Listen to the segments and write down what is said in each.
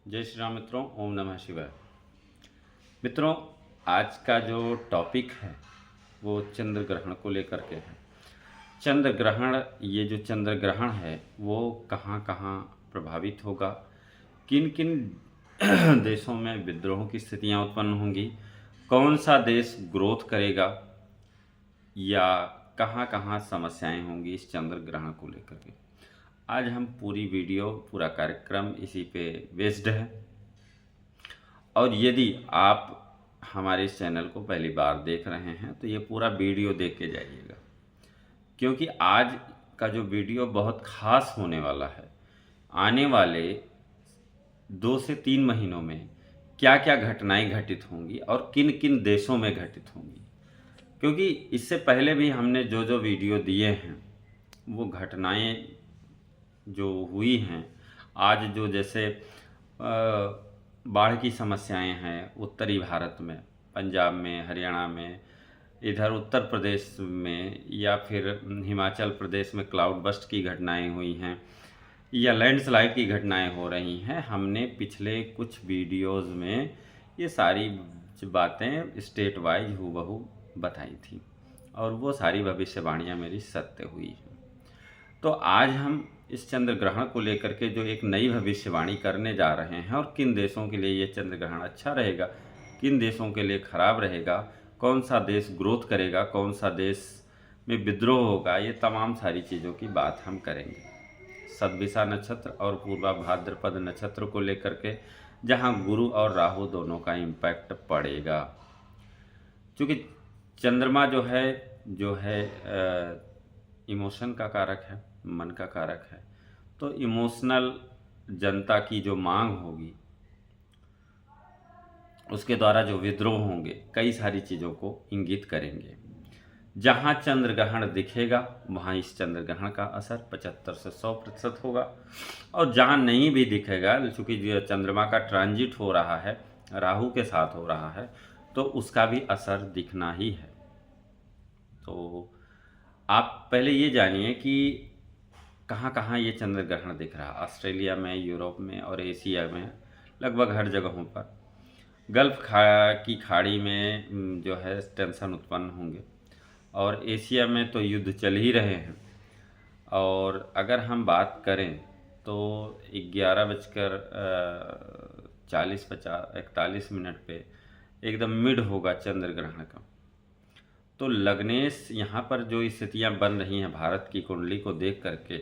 जय श्री राम मित्रों, ओम नमः शिवाय। मित्रों, आज का जो टॉपिक है वो चंद्र ग्रहण को लेकर के है। चंद्र ग्रहण, ये जो चंद्र ग्रहण है वो कहाँ कहाँ प्रभावित होगा, किन किन देशों में विद्रोह की स्थितियाँ उत्पन्न होंगी, कौन सा देश ग्रोथ करेगा या कहाँ कहाँ समस्याएं होंगी इस चंद्र ग्रहण को लेकर के। आज हम पूरी वीडियो, पूरा कार्यक्रम इसी पे बेस्ड है। और यदि आप हमारे इस चैनल को पहली बार देख रहे हैं तो ये पूरा वीडियो देख के जाइएगा, क्योंकि आज का जो वीडियो बहुत खास होने वाला है। आने वाले 2 से 3 महीनों में क्या क्या घटनाएं घटित होंगी और किन किन देशों में घटित होंगी, क्योंकि इससे पहले भी हमने जो जो वीडियो दिए हैं वो घटनाएं जो हुई हैं, आज जो जैसे बाढ़ की समस्याएं हैं उत्तरी भारत में, पंजाब में, हरियाणा में, इधर उत्तर प्रदेश में या फिर हिमाचल प्रदेश में क्लाउड बस्ट की घटनाएं हुई हैं या लैंडस्लाइड की घटनाएं हो रही हैं। हमने पिछले कुछ वीडियोस में ये सारी बातें स्टेट वाइज हूबहू बताई थी और वो सारी भविष्यवाणियाँ मेरी सत्य हुई हैं। तो आज हम इस चंद्र ग्रहण को लेकर के जो एक नई भविष्यवाणी करने जा रहे हैं और किन देशों के लिए ये चंद्र ग्रहण अच्छा रहेगा, किन देशों के लिए खराब रहेगा, कौन सा देश ग्रोथ करेगा, कौन सा देश में विद्रोह होगा, ये तमाम सारी चीज़ों की बात हम करेंगे। सद्विषा नक्षत्र और पूर्वा भाद्रपद नक्षत्र को लेकर के, जहाँ गुरु और राहु दोनों का इम्पैक्ट पड़ेगा। क्योंकि चंद्रमा जो है इमोशन का कारक है, मन का कारक है। तो इमोशनल जनता की जो मांग होगी, उसके द्वारा जो विद्रोह होंगे, कई सारी चीज़ों को इंगित करेंगे। जहाँ चंद्र ग्रहण दिखेगा वहाँ इस चंद्र ग्रहण का असर 75 से 100% होगा, और जहाँ नहीं भी दिखेगा, चूँकि जो चंद्रमा का ट्रांजिट हो रहा है, राहु के साथ हो रहा है, तो उसका भी असर दिखना ही है। तो आप पहले ये जानिए कि कहाँ कहाँ ये चंद्र ग्रहण दिख रहा है। ऑस्ट्रेलिया में, यूरोप में और एशिया में लगभग हर जगहों पर। गल्फ की खाड़ी में जो है टेंशन उत्पन्न होंगे, और एशिया में तो युद्ध चल ही रहे हैं। और अगर हम बात करें तो 11:40-41 पे एकदम मिड होगा चंद्र ग्रहण का। तो लग्नेश यहाँ पर जो स्थितियाँ बन रही हैं भारत की कुंडली को देख करके,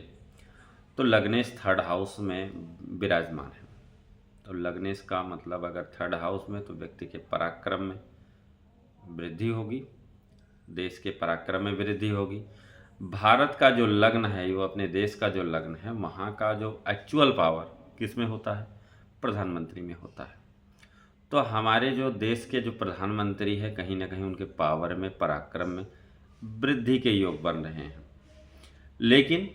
तो लग्नेश थर्ड हाउस में विराजमान है। तो लग्नेश का मतलब अगर थर्ड हाउस में, तो व्यक्ति के पराक्रम में वृद्धि होगी, देश के पराक्रम में वृद्धि होगी। भारत का जो लग्न है, वो अपने देश का जो लग्न है, वहाँ का जो एक्चुअल पावर किस में होता है? प्रधानमंत्री में होता है। तो हमारे जो देश के जो प्रधानमंत्री है, कहीं ना कहीं उनके पावर में, पराक्रम में वृद्धि के योग बन रहे हैं। लेकिन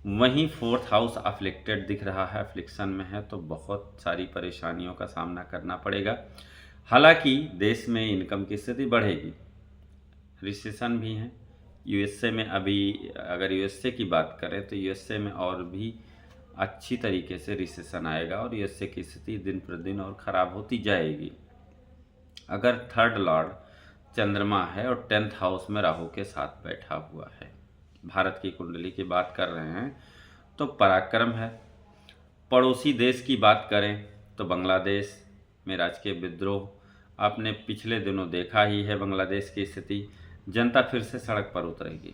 वहीं फोर्थ हाउस अफ्लिक्टेड दिख रहा है, अफ्लिक्शन में है, तो बहुत सारी परेशानियों का सामना करना पड़ेगा। हालांकि देश में इनकम की स्थिति बढ़ेगी, रिसेशन भी है यूएसए में। अभी अगर यूएसए की बात करें तो यूएसए में और भी अच्छी तरीके से रिसेशन आएगा और यूएसए की स्थिति दिन प्रतिदिन और ख़राब होती जाएगी। अगर थर्ड लॉर्ड चंद्रमा है और 10th हाउस में राहु के साथ बैठा हुआ है, भारत की कुंडली की बात कर रहे हैं तो पराक्रम है। पड़ोसी देश की बात करें तो बांग्लादेश में राजकीय विद्रोह आपने पिछले दिनों देखा ही है। बांग्लादेश की स्थिति, जनता फिर से सड़क पर उतरेगी,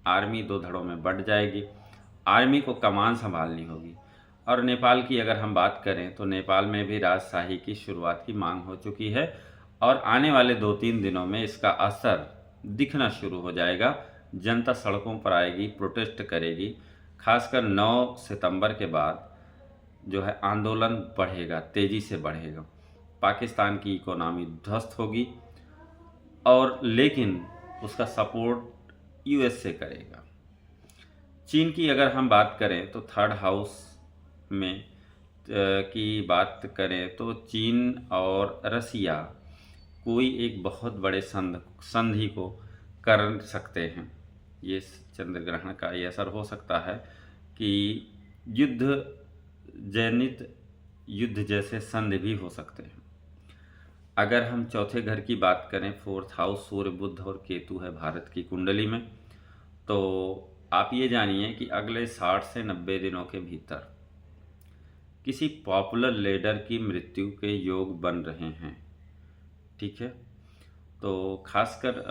आर्मी 2 धड़ों में बढ़ जाएगी, आर्मी को कमान संभालनी होगी। और नेपाल की अगर हम बात करें तो नेपाल में भी राजशाही की शुरुआत की मांग हो चुकी है, और आने वाले 2-3 दिनों में इसका असर दिखना शुरू हो जाएगा। जनता सड़कों पर आएगी, प्रोटेस्ट करेगी। खासकर 9 सितंबर के बाद जो है आंदोलन बढ़ेगा, तेज़ी से बढ़ेगा। पाकिस्तान की इकोनॉमी ध्वस्त होगी, और लेकिन उसका सपोर्ट यूएसए करेगा। चीन की अगर हम बात करें तो थर्ड हाउस में की बात करें तो चीन और रसिया कोई एक बहुत बड़े संधि को कर सकते हैं। ये चंद्र ग्रहण का ये असर हो सकता है कि युद्ध जनित युद्ध जैसे संधि भी हो सकते हैं। अगर हम चौथे घर की बात करें, फोर्थ हाउस सूर्य बुध और केतु है भारत की कुंडली में, तो आप ये जानिए कि अगले 60 से 90 दिनों के भीतर किसी पॉपुलर लीडर की मृत्यु के योग बन रहे हैं। ठीक है, तो खासकर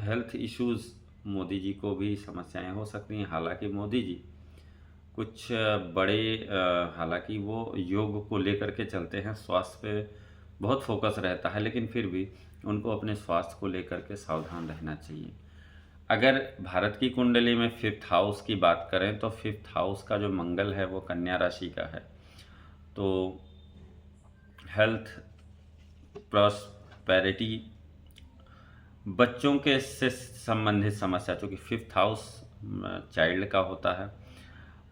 हेल्थ इश्यूज़ मोदी जी को भी समस्याएं हो सकती हैं। हालांकि मोदी जी कुछ बड़े हालांकि वो योग को लेकर के चलते हैं, स्वास्थ्य पे बहुत फोकस रहता है, लेकिन फिर भी उनको अपने स्वास्थ्य को लेकर के सावधान रहना चाहिए। अगर भारत की कुंडली में फिफ्थ हाउस की बात करें तो फिफ्थ हाउस का जो मंगल है वो कन्या राशि का है, तो हेल्थ, प्रॉस्पेरिटी, बच्चों के से संबंधित समस्या, चूँकि फिफ्थ हाउस चाइल्ड का होता है,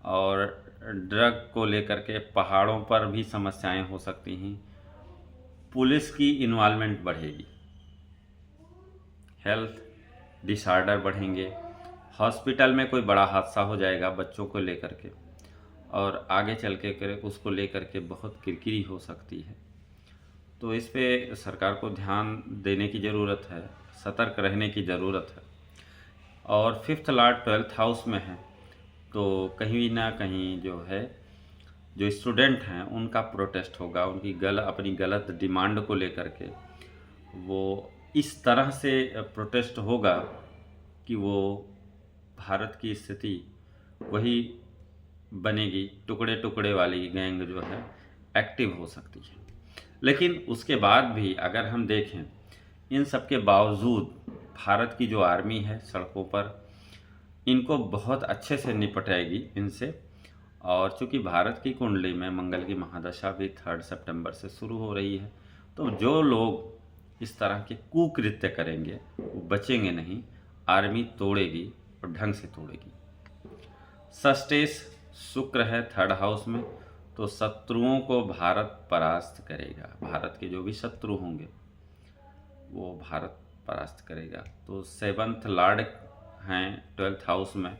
और ड्रग को लेकर के पहाड़ों पर भी समस्याएं हो सकती हैं। पुलिस की इन्वॉल्वमेंट बढ़ेगी, हेल्थ डिसऑर्डर बढ़ेंगे, हॉस्पिटल में कोई बड़ा हादसा हो जाएगा बच्चों को लेकर के, और आगे चल के उसको लेकर के बहुत किरकिरी हो सकती है। तो इस पे सरकार को ध्यान देने की ज़रूरत है, सतर्क रहने की ज़रूरत है। और फिफ्थ लॉर्ड 12th हाउस में है, तो कहीं ना कहीं जो है, जो स्टूडेंट हैं उनका प्रोटेस्ट होगा, उनकी अपनी गलत डिमांड को लेकर के वो इस तरह से प्रोटेस्ट होगा कि वो भारत की स्थिति वही बनेगी, टुकड़े टुकड़े वाली गैंग जो है एक्टिव हो सकती है। लेकिन उसके बाद भी अगर हम देखें, इन सब के बावजूद भारत की जो आर्मी है सड़कों पर, इनको बहुत अच्छे से निपटाएगी इनसे। और चूँकि भारत की कुंडली में मंगल की महादशा भी 3 सितंबर से शुरू हो रही है, तो जो लोग इस तरह के कुकृत्य करेंगे वो बचेंगे नहीं, आर्मी तोड़ेगी और ढंग से तोड़ेगी। षष्टेश शुक्र है 3rd हाउस में, तो शत्रुओं को भारत परास्त करेगा। भारत के जो भी शत्रु होंगे वो भारत परास्त करेगा। तो 7th लॉर्ड हैं 12th हाउस में,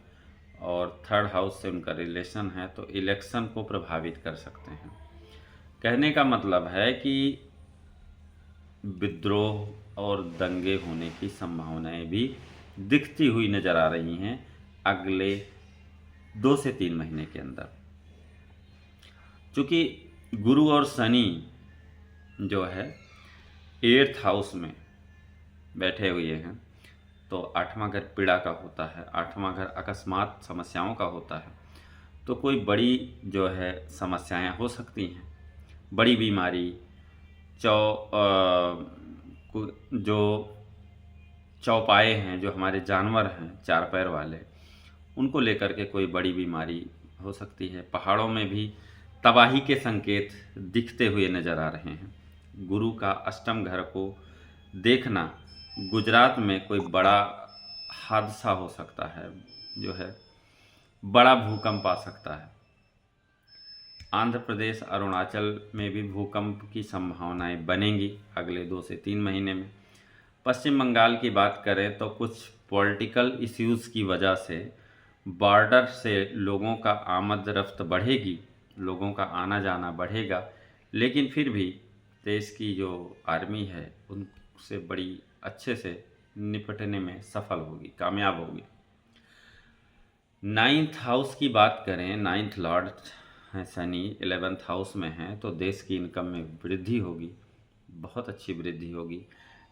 और 3rd हाउस से उनका रिलेशन है, तो इलेक्शन को प्रभावित कर सकते हैं। कहने का मतलब है कि विद्रोह और दंगे होने की संभावनाएं भी दिखती हुई नज़र आ रही हैं अगले 2 से 3 महीने के अंदर। चूँकि गुरु और शनि जो है 8th हाउस में बैठे हुए हैं, तो 8वां घर पीड़ा का होता है, 8वां घर अकस्मात समस्याओं का होता है, तो कोई बड़ी जो है समस्याएं हो सकती हैं, बड़ी बीमारी, जो चौपाए हैं, जो हमारे जानवर हैं 4 पैर वाले, उनको लेकर के कोई बड़ी बीमारी हो सकती है। पहाड़ों में भी तबाही के संकेत दिखते हुए नज़र आ रहे हैं। गुरु का अष्टम घर को देखना, गुजरात में कोई बड़ा हादसा हो सकता है, जो है बड़ा भूकंप आ सकता है। आंध्र प्रदेश, अरुणाचल में भी भूकंप की संभावनाएं बनेंगी अगले 2 से 3 महीने में। पश्चिम बंगाल की बात करें तो कुछ पॉलिटिकल इश्यूज़ की वजह से बॉर्डर से लोगों का आमद रफ्त बढ़ेगी, लोगों का आना जाना बढ़ेगा, लेकिन फिर भी देश की जो आर्मी है उनसे बड़ी अच्छे से निपटने में सफल होगी, कामयाब होगी। 9th हाउस की बात करें, 9th लॉर्ड है शनि, 11th हाउस में है, तो देश की इनकम में वृद्धि होगी, बहुत अच्छी वृद्धि होगी।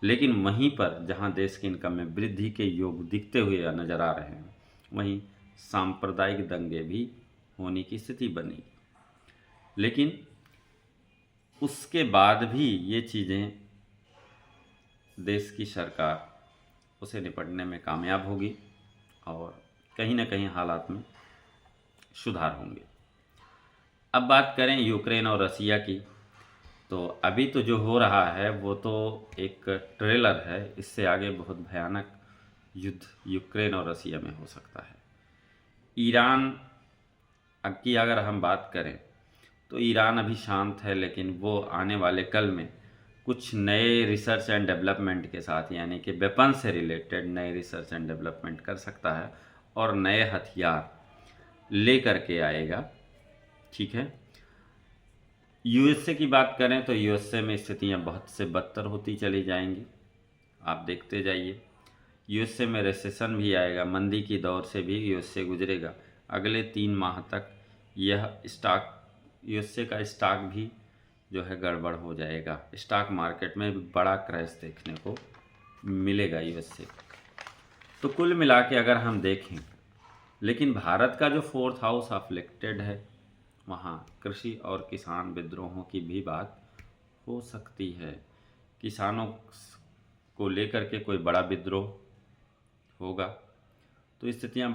लेकिन वहीं पर जहां देश की इनकम में वृद्धि के योग दिखते हुए नज़र आ रहे हैं, वहीं सांप्रदायिक दंगे भी होने की स्थिति बनेगी। लेकिन उसके बाद भी ये चीज़ें देश की सरकार उसे निपटने में कामयाब होगी और कहीं ना कहीं हालात में सुधार होंगे। अब बात करें यूक्रेन और रसिया की, तो अभी तो जो हो रहा है वो तो एक ट्रेलर है, इससे आगे बहुत भयानक युद्ध यूक्रेन और रसिया में हो सकता है। ईरान की अगर हम बात करें तो ईरान अभी शांत है, लेकिन वो आने वाले कल में कुछ नए रिसर्च एंड डेवलपमेंट के साथ, यानी कि वेपन से रिलेटेड नए रिसर्च एंड डेवलपमेंट कर सकता है और नए हथियार ले करके आएगा। ठीक है, यूएसए की बात करें तो यूएसए में स्थितियां बहुत से बदतर होती चली जाएंगी, आप देखते जाइए। यूएसए में रिसेशन भी आएगा, मंदी की दौर से भी यूएसए गुजरेगा। अगले 3 माह तक यह स्टॉक, यूएसए का स्टॉक भी जो है गड़बड़ हो जाएगा। स्टॉक मार्केट में भी बड़ा क्रैश देखने को मिलेगा यूएसए। तो कुल मिला के अगर हम देखें, लेकिन भारत का जो 4th हाउस अफ्लिक्टेड है, वहाँ कृषि और किसान विद्रोहों की भी बात हो सकती है। किसानों को लेकर के कोई बड़ा विद्रोह होगा तो स्थितियाँ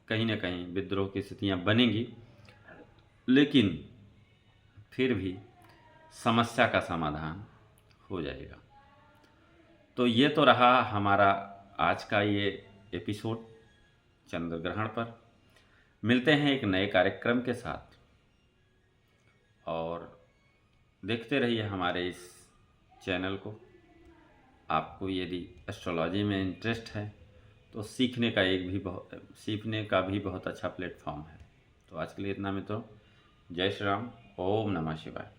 कहीं ना कहीं विद्रोह की स्थितियाँ बनेंगी, लेकिन फिर भी समस्या का समाधान हो जाएगा। तो ये तो रहा हमारा आज का ये एपिसोड चंद्र ग्रहण पर। मिलते हैं एक नए कार्यक्रम के साथ, और देखते रहिए हमारे इस चैनल को। आपको यदि एस्ट्रोलॉजी में इंटरेस्ट है तो सीखने का भी बहुत अच्छा प्लेटफॉर्म है। तो आज के लिए इतना मित्रों, जय श्री राम, ओम नमः शिवाय।